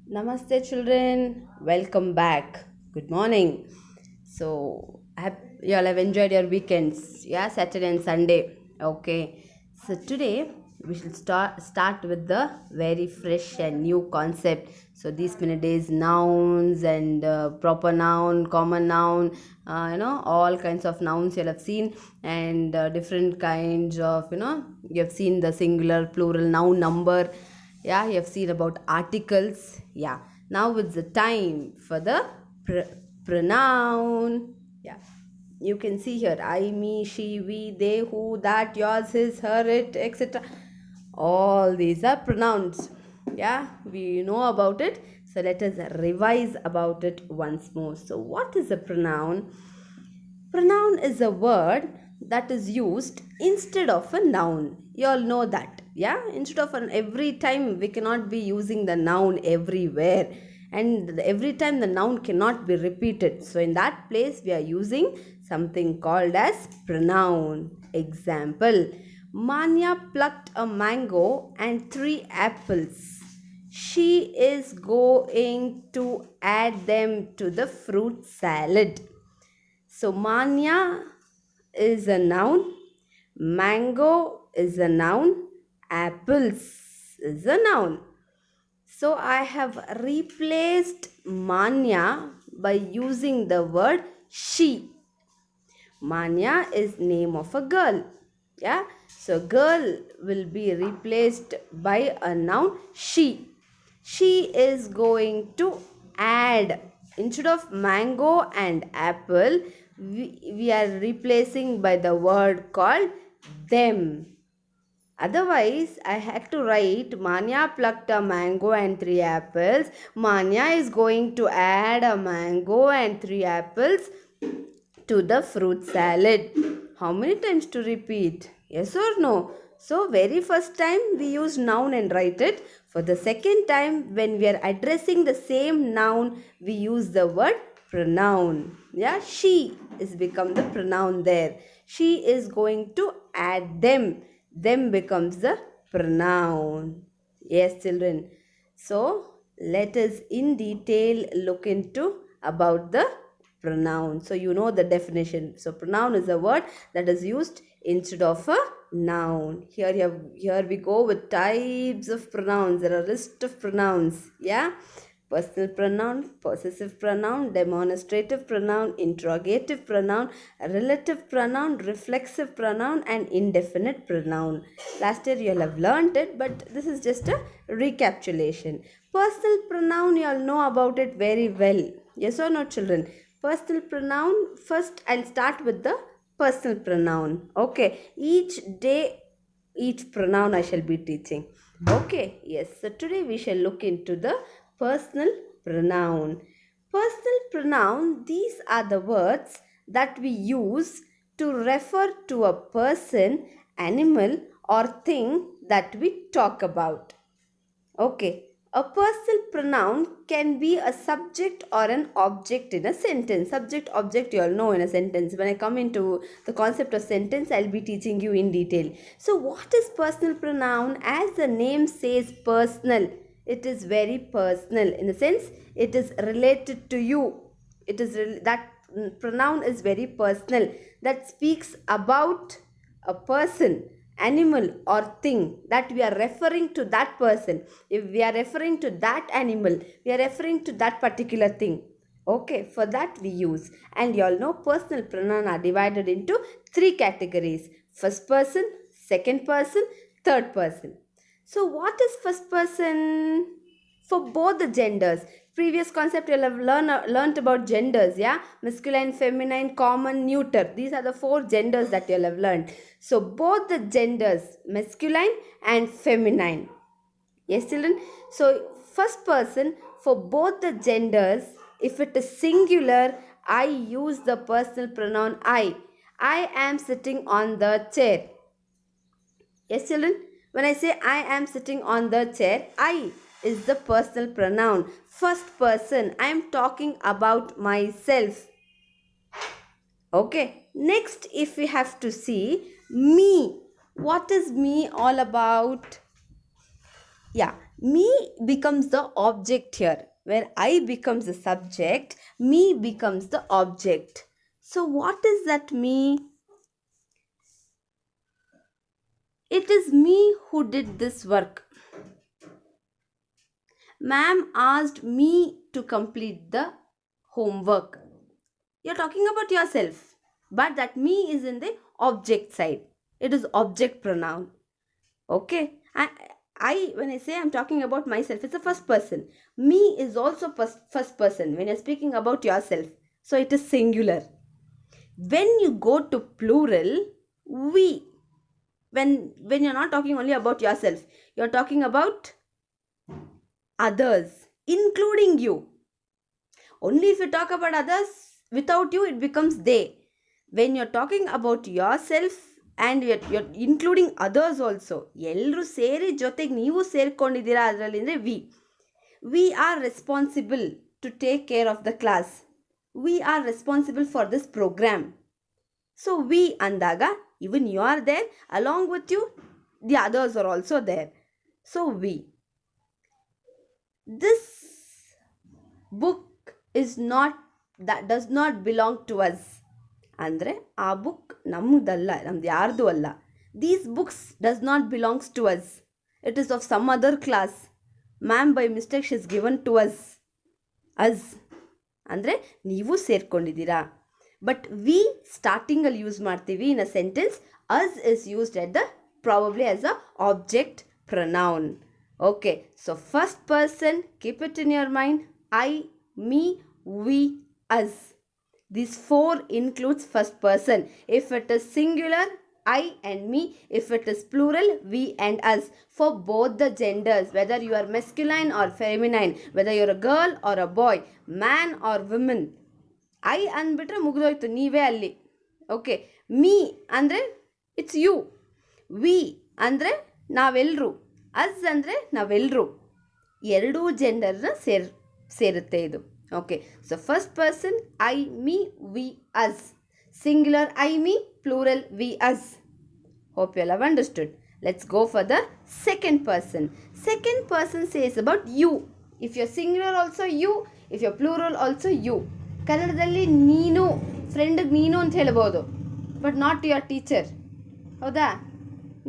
Namaste, children. Welcome back. Good morning. I hope you all have enjoyed your weekends. Yeah, Saturday and Sunday. Okay. So today we shall start with the very fresh and new concept. So these many days, nouns and proper noun, common noun, all kinds of nouns you'll have seen, and different kinds of you have seen the singular, plural, noun, number. Yeah, you have seen about articles. Yeah, now it's the time for the pronoun. Yeah, you can see here I, me, she, we, they, who, that, yours, his, her, it, etc. All these are pronouns. Yeah, we know about it. So let us revise about it once more. So what is a pronoun? Pronoun is a word that is used instead of a noun. You all know that. Yeah, instead of an every time we cannot be using the noun everywhere, and every time the noun cannot be repeated. So in that place we are using something called as pronoun. Example: Manya plucked a mango and three apples. She is going to add them to the fruit salad. So mania is a noun, mango is a noun, apples is a noun. So I have replaced mania by using the word she. Manya is name of a girl. Yeah. So girl will be replaced by a noun she. She is going to add, instead of mango and apple, we are replacing by the word called them. Otherwise, I had to write Manya plucked a mango and three apples. Manya is going to add a mango and three apples to the fruit salad. How many times to repeat? Yes or no? So, very first time we use noun and write it. For the second time, when we are addressing the same noun, we use the word pronoun. Yeah, she is become the pronoun there. She is going to add them. Them becomes the pronoun. Yes, children. So, let us in detail look into about the pronoun. So you know the definition. So pronoun is a word that is used instead of a noun. Here we go with types of pronouns. There are a list of pronouns. Yeah. Personal pronoun, possessive pronoun, demonstrative pronoun, interrogative pronoun, relative pronoun, reflexive pronoun, and indefinite pronoun. Last year you all have learned it, but this is just a recapitulation. Personal pronoun, you all know about it very well. Yes or no, children? Personal pronoun, first I'll start with the personal pronoun. Okay, each day, each pronoun I shall be teaching. Okay, yes. So today we shall look into the personal pronoun. Personal pronoun, these are the words that we use to refer to a person, animal, or thing that we talk about. Okay. A personal pronoun can be a subject or an object in a sentence. Subject, object, you all know in a sentence. When I come into the concept of sentence, I'll be teaching you in detail. So, what is personal pronoun? As the name says, personal. It is very personal. In the sense, it is related to you. That pronoun is very personal. That speaks about a person, animal, or thing that we are referring to that person. If we are referring to that animal, we are referring to that particular thing. Okay, for that we use. And you all know personal pronoun are divided into three categories: first person, second person, third person. So what is first person? For both the genders. Previous concept you'll have learned about genders. Yeah, masculine, feminine, common, neuter. These are the four genders that you'll have learned. So both the genders, masculine and feminine. Yes, children. So first person, for both the genders, if it is singular, I use the personal pronoun I am sitting on the chair. Yes, children. When I say I am sitting on the chair, I is the personal pronoun. First person, I am talking about myself. Okay. Next, if we have to see me, what is me all about? Yeah, Me becomes the object here. Where I becomes the subject, me becomes the object. So what is that me? It is me who did this work. Ma'am asked me to complete the homework. You're talking about yourself, but that me is in the object side. It is object pronoun. Okay, I when I say I'm talking about myself, it's a first person. Me is also first person when you're speaking about yourself, so it is singular. When you go to plural, we, when you're not talking only about yourself, you're talking about others, including you. Only if you talk about others without you, it becomes they. When you're talking about yourself and you're including others also, ಎಲ್ಲರೂ ಸೇರಿ ಜೊತೆಗೆ ನೀವು ಸೇರ್ಕೊಂಡಿದ್ದೀರಾ ಅದರಲ್ಲಿ ಅಂದರೆ we are responsible to take care of the class. We are responsible for this program. So we andaga, even you are there, along with you the others are also there. So we, this book is not, that does not belong to us. ಅಂದರೆ ಆ book ನಮ್ಮದಲ್ಲ, ನಮ್ದು ಯಾರ್ದು ಅಲ್ಲ. These books does not belongs to us. It is of some other class. Ma'am by mistake she is given to us. Us ಅಂದರೆ ನೀವು ಸೇರ್ಕೊಂಡಿದ್ದೀರಾ. But we ಸ್ಟಾರ್ಟಿಂಗಲ್ಲಿ use ಮಾಡ್ತೀವಿ in a sentence. Us is used at the probably as a object pronoun. Okay, so first person, keep it in your mind. I, me, we, us. These four includes first person. If it is singular, I and me. If it is plural, we and us. For both the genders, whether you are masculine or feminine, whether you are a girl or a boy, man or woman. I ಅಂದ್ಬಿಟ್ರೆ ಮುಗಿದೋಯ್ತು, ನೀವೇ ಅಲ್ಲಿ. Okay, me ಅಂದರೆ it's you. We ಅಂದರೆ ನಾವೆಲ್ಲರೂ. Us ಅಂದರೆ ನಾವೆಲ್ಲರೂ. ಎರಡೂ ಜೆಂಡರ್ನ ಸೇರುತ್ತೆ ಇದು. Okay, so first person I, me, we, us. Singular I, me, plural we, us. Hope you have understood. Let's go for the second person. Second person says about you. If you singular also you, if you plural also you. ಕನ್ನಡದಲ್ಲಿ ನೀನು, ಫ್ರೆಂಡಿಗೆ ನೀನು ಅಂತ ಹೇಳ್ಬೋದು, but not your teacher. ಹೌದಾ?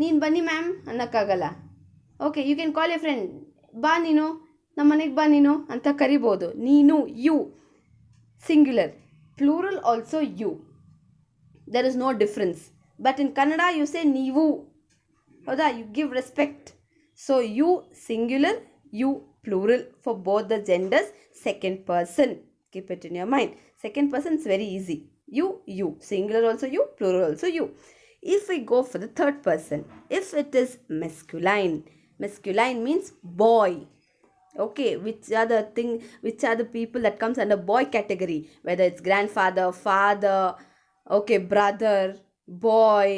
ನೀನು ಬನ್ನಿ ma'am ಅನ್ನೋಕ್ಕಾಗಲ್ಲ. Okay, you can call a friend, ಬಾ ನೀನು ನಮ್ಮ ಮನೆಗೆ ಬಾ ನೀನು ಅಂತ ಕರಿಬೋದು. ನೀನು, you, singular. Plural also you. There is no difference. But in Kannada you say ನೀವು. ಹೌದಾ? You give respect. So you singular, you plural for both the genders. Second person, keep it in your mind. Second person is very easy. You, you. Singular also you, plural also you. If we go for the third person, if it is masculine, masculine means boy. Okay, which are the people that comes under boy category, whether it's grandfather, father, okay, brother, boy,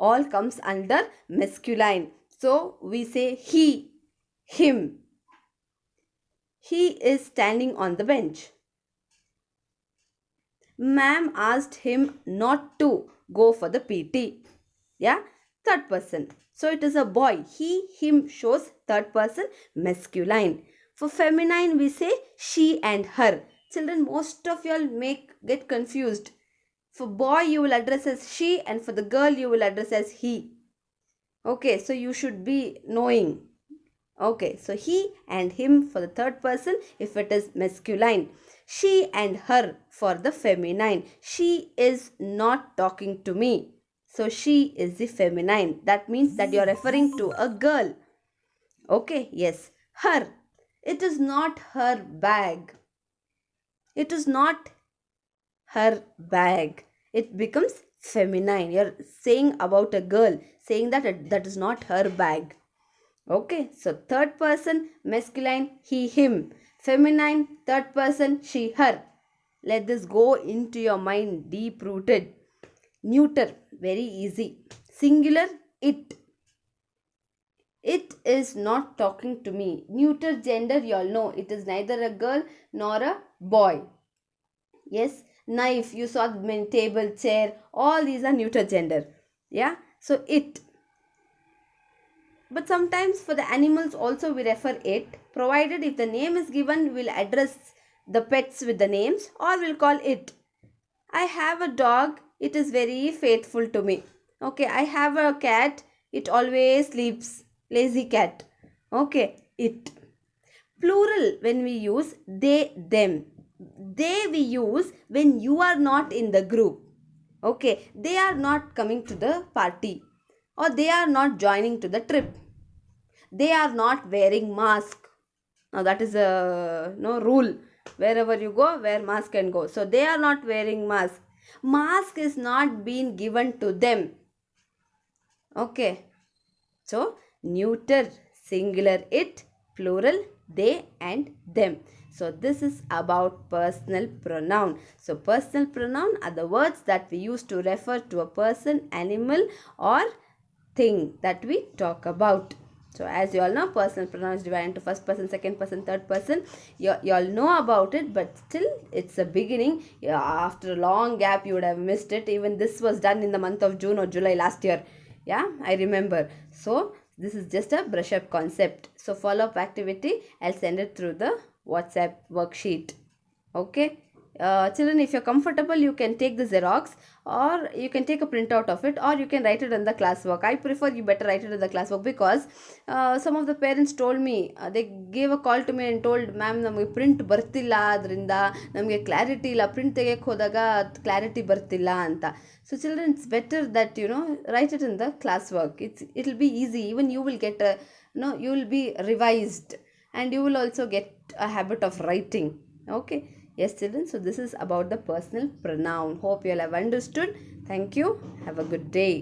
all comes under masculine. So we say he, him. He is standing on the bench. Ma'am asked him not to go for the PT. Yeah, third person. So it is a boy. He, him shows third person, masculine. For feminine, we say she and her. Children, most of y'all get confused. For boy, you will address as she, and for the girl, you will address as he. Okay, so you should be knowing. Okay, so he and him for the third person if it is masculine. She and her for the feminine. She is not talking to me. So she is the feminine. That means that you are referring to a girl. Okay, yes. Her. It is not her bag. It is not her bag. It becomes feminine. You are saying about a girl, saying that that is not her bag. Okay, so third person, masculine, he, him. Feminine, third person, she, her. Let this go into your mind, deep rooted. Neuter, very easy. Singular, it. It is not talking to me. Neuter gender, you all know, it is neither a girl nor a boy. Yes, knife, you saw table, chair, all these are neuter gender. Yeah, so it. But sometimes for the animals also we refer it, provided if the name is given, we'll address the pets with the names or we'll call it. I have a dog, it is very faithful to me. Okay, I have a cat, it always sleeps. Lazy cat. Okay, it. Plural when we use they, them. They we use when you are not in the group. Okay, they are not coming to the party or they are not joining to the trip. They are not wearing mask. Now that is a no rule. Wherever you go, wear mask and go. So they are not wearing mask. Mask is not being given to them. Okay. So neuter, singular it, plural they and them. So this is about personal pronoun. So personal pronoun are the words that we use to refer to a person, animal or thing that we talk about. So as you all know, personal pronoun is divided into first person, second person, third person. You all know about it, but still it's a beginning. After a long gap, you would have missed it. Even this was done in the month of June or July last year. Yeah, I remember. So this is just a brush up concept. So follow up activity, I'll send it through the WhatsApp worksheet. Okay. Children, if you're comfortable, you can take the Xerox or you can take a printout of it or you can write it in the classwork. I prefer you better write it in the classwork because some of the parents told me, they gave a call to me and told, ma'am, ನಮಗೆ print ಬರ್ತಿಲ್ಲ, ಅದರಿಂದ ನಮಗೆ clarity ಇಲ್ಲ, print ತೆಗೆಯಕ್ಕೆ ಹೋದಾಗ clarity ಬರ್ತಿಲ್ಲ ಅಂತ. So children, it's better that write it in the classwork. It'll be easy. Even you will get you will be revised and you will also get a habit of writing. Okay. Yes, children. So this is about the personal pronoun. Hope you all have understood. Thank you. Have a good day.